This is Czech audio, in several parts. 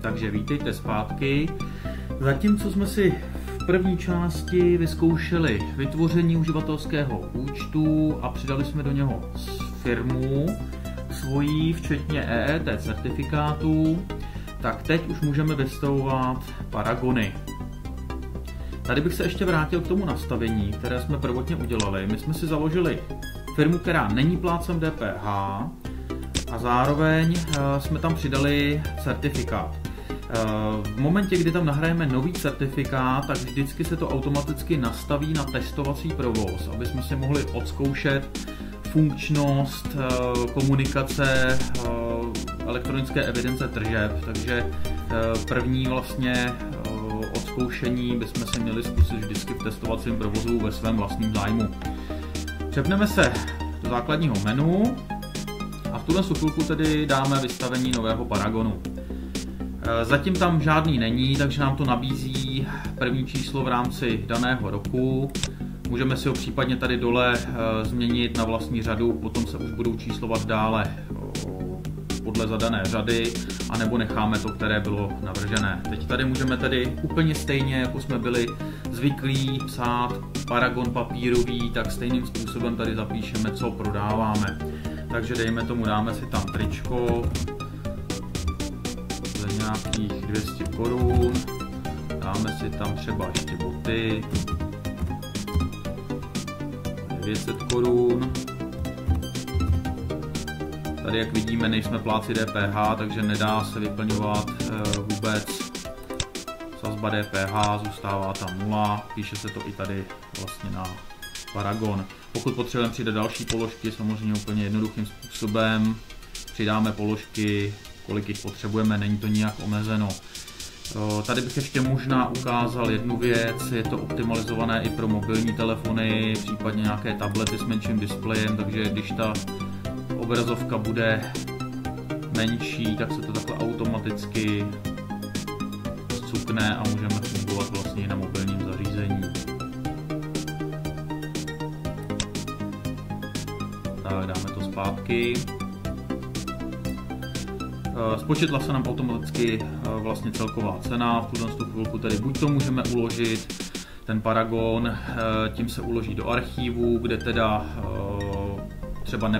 Takže vítejte zpátky. Zatímco jsme si v první části vyzkoušeli vytvoření uživatelského účtu a přidali jsme do něho firmu svojí, včetně EET certifikátů, tak teď už můžeme vystavovat paragony. Tady bych se ještě vrátil k tomu nastavení, které jsme prvotně udělali. My jsme si založili firmu, která není plátcem DPH, a zároveň jsme tam přidali certifikát. V momentě, kdy tam nahrajeme nový certifikát, tak vždycky se to automaticky nastaví na testovací provoz, aby jsme si mohli odzkoušet funkčnost komunikace elektronické evidence tržeb. Takže první vlastně odzkoušení bychom si měli zkusit vždycky v testovacím provozu ve svém vlastním zájmu. Přepneme se do základního menu a v tuhle chvilku tedy dáme vystavení nového paragonu. Zatím tam žádný není, takže nám to nabízí první číslo v rámci daného roku. Můžeme si ho případně tady dole změnit na vlastní řadu, potom se už budou číslovat dále podle zadané řady, anebo necháme to, které bylo navržené. Teď tady můžeme tedy úplně stejně, jako jsme byli zvyklí psát paragon papírový, tak stejným způsobem tady zapíšeme, co prodáváme. Takže dejme tomu, dáme si tam tričko za nějakých 200 korun, dáme si tam třeba ještě boty 900 korun. Tady, jak vidíme, nejsme plátci DPH, takže nedá se vyplňovat vůbec sazba DPH, zůstává tam 0, píše se to i tady vlastně na paragon. Pokud potřebujeme přidat další položky, samozřejmě úplně jednoduchým způsobem, přidáme položky, kolik jich potřebujeme, není to nijak omezeno. Tady bych ještě možná ukázal jednu věc, je to optimalizované i pro mobilní telefony, případně nějaké tablety s menším displejem, takže když ta obrazovka bude menší, tak se to takhle automaticky zcukne a můžeme fungovat vlastně na mobilním zařízení. Tak, dáme to zpátky. Spočetla se nám automaticky vlastně celková cena, v tuto chvilku tedy buď to můžeme uložit, ten paragon, tím se uloží do archivu, kde teda třeba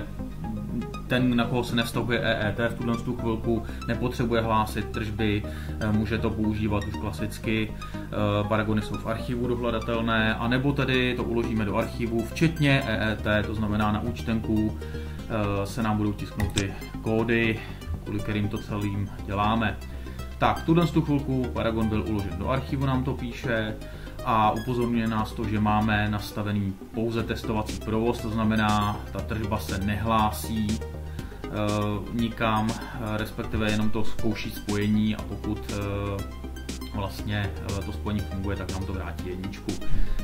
ten, na koho se nevztahuje EET, v tuhle chvilku nepotřebuje hlásit tržby, může to používat už klasicky. Paragony jsou v archivu dohledatelné, anebo tedy to uložíme do archivu, včetně EET, to znamená na účtenku se nám budou tisknout ty kódy, kvůli kterým to celým děláme. Tak, v tuhle chvilku paragon byl uložen do archivu, nám to píše, a upozorňuje nás to, že máme nastavený pouze testovací provoz, to znamená, ta tržba se nehlásí nikam, respektive jenom to zkouší spojení, a pokud vlastně to spojení funguje, tak nám to vrátí jedničku.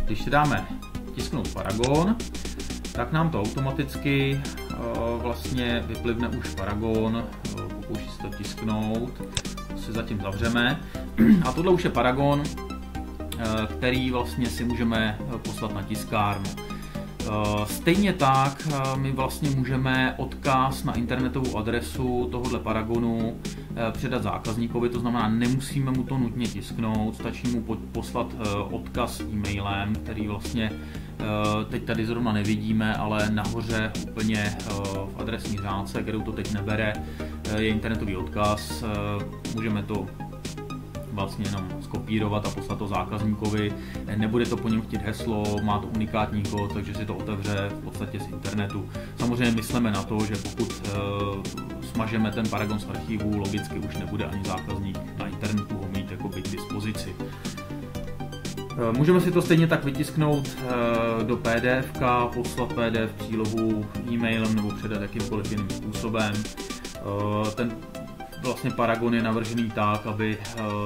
Když si dáme tisknout paragon, tak nám to automaticky vlastně vyplivne už paragon, pokouší se to tisknout, to si zatím zavřeme, a tohle už je paragon, který vlastně si můžeme poslat na tiskárnu. Stejně tak my vlastně můžeme odkaz na internetovou adresu tohohle paragonu předat zákazníkovi, to znamená, nemusíme mu to nutně tisknout, stačí mu poslat odkaz e-mailem, který vlastně teď tady zrovna nevidíme, ale nahoře úplně v adresní řádce, kterou to teď nebere, je internetový odkaz, můžeme to vlastně jenom skopírovat a poslat to zákazníkovi. Nebude to po něm chtít heslo, má to unikátní kód, takže si to otevře v podstatě z internetu. Samozřejmě myslíme na to, že pokud smažeme ten paragon z archivu, logicky už nebude ani zákazník na internetu ho mít jako k dispozici. Můžeme si to stejně tak vytisknout do PDF, poslat PDF přílohu e-mailem nebo předat jakýmkoliv jiným způsobem. Ten vlastně paragon je navržený tak, aby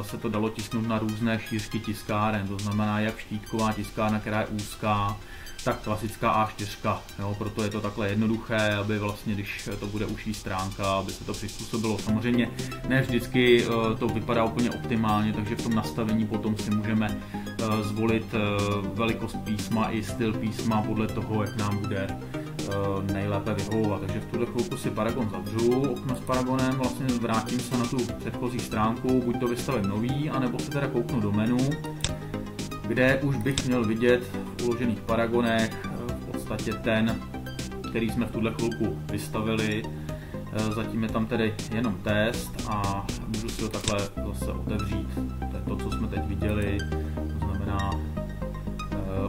se to dalo tisknout na různé šířky tiskáren, to znamená jak štítková tiskárna, která je úzká, tak klasická A4, jo, proto je to takhle jednoduché, aby vlastně, když to bude užší stránka, aby se to přizpůsobilo. Samozřejmě ne vždycky to vypadá úplně optimálně, takže v tom nastavení potom si můžeme zvolit velikost písma i styl písma podle toho, jak nám bude nejlépe vyhovovat. Takže v tuhle chvilku si Paragon zavřu, okno s Paragonem, vlastně vrátím se na tu předchozí stránku, buď to vystavím nový, anebo se teda kouknu do menu, kde už bych měl vidět v uložených Paragonech v podstatě ten, který jsme v tuhle chvilku vystavili. Zatím je tam tedy jenom test a můžu si ho takhle zase otevřít. To je to, co jsme teď viděli, to znamená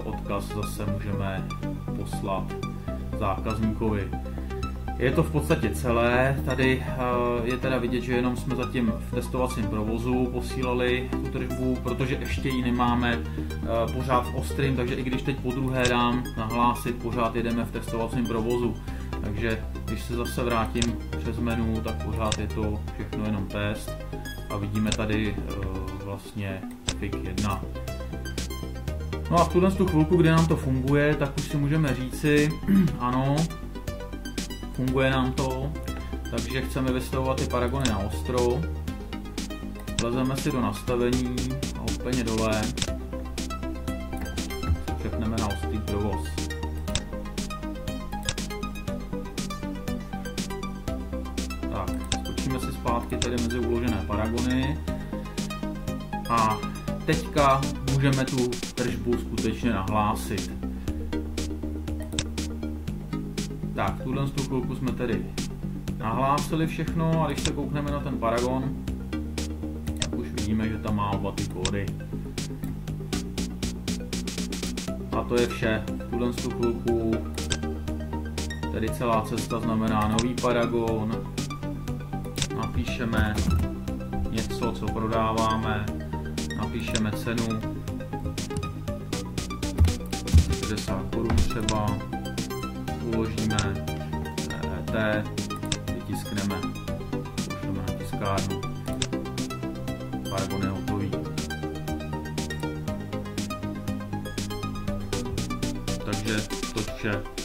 odkaz zase můžeme poslat zákazníkovi. Je to v podstatě celé, tady je teda vidět, že jenom jsme zatím v testovacím provozu posílali tu tržbu, protože ještě ji nemáme pořád v ostrým, takže i když teď podruhé dám nahlásit, pořád jedeme v testovacím provozu. Takže když se zase vrátím přes menu, tak pořád je to všechno jenom test a vidíme tady vlastně FIG 1. No a v tuhle chvilku, kdy nám to funguje, tak už si můžeme říci, ano, funguje nám to, takže chceme vystavovat ty Paragony na ostro. Vlezeme si do nastavení a úplně dole přepneme na ostrý provoz. Tak, skočíme si zpátky tedy mezi uložené Paragony a teďka můžeme tu tržbu skutečně nahlásit. Tak, v tuhle chvilku jsme tedy nahlásili všechno a když se koukneme na ten Paragon, tak už vidíme, že tam má oba ty kódy. A to je vše. V tuhle chvilku tedy celá cesta znamená nový Paragon. Napíšeme něco, co prodáváme, napíšeme cenu 60 korun třeba, uložíme EET, vytiskneme, pošleme na tiskárnu, Paragon je hotový. Takže to vše.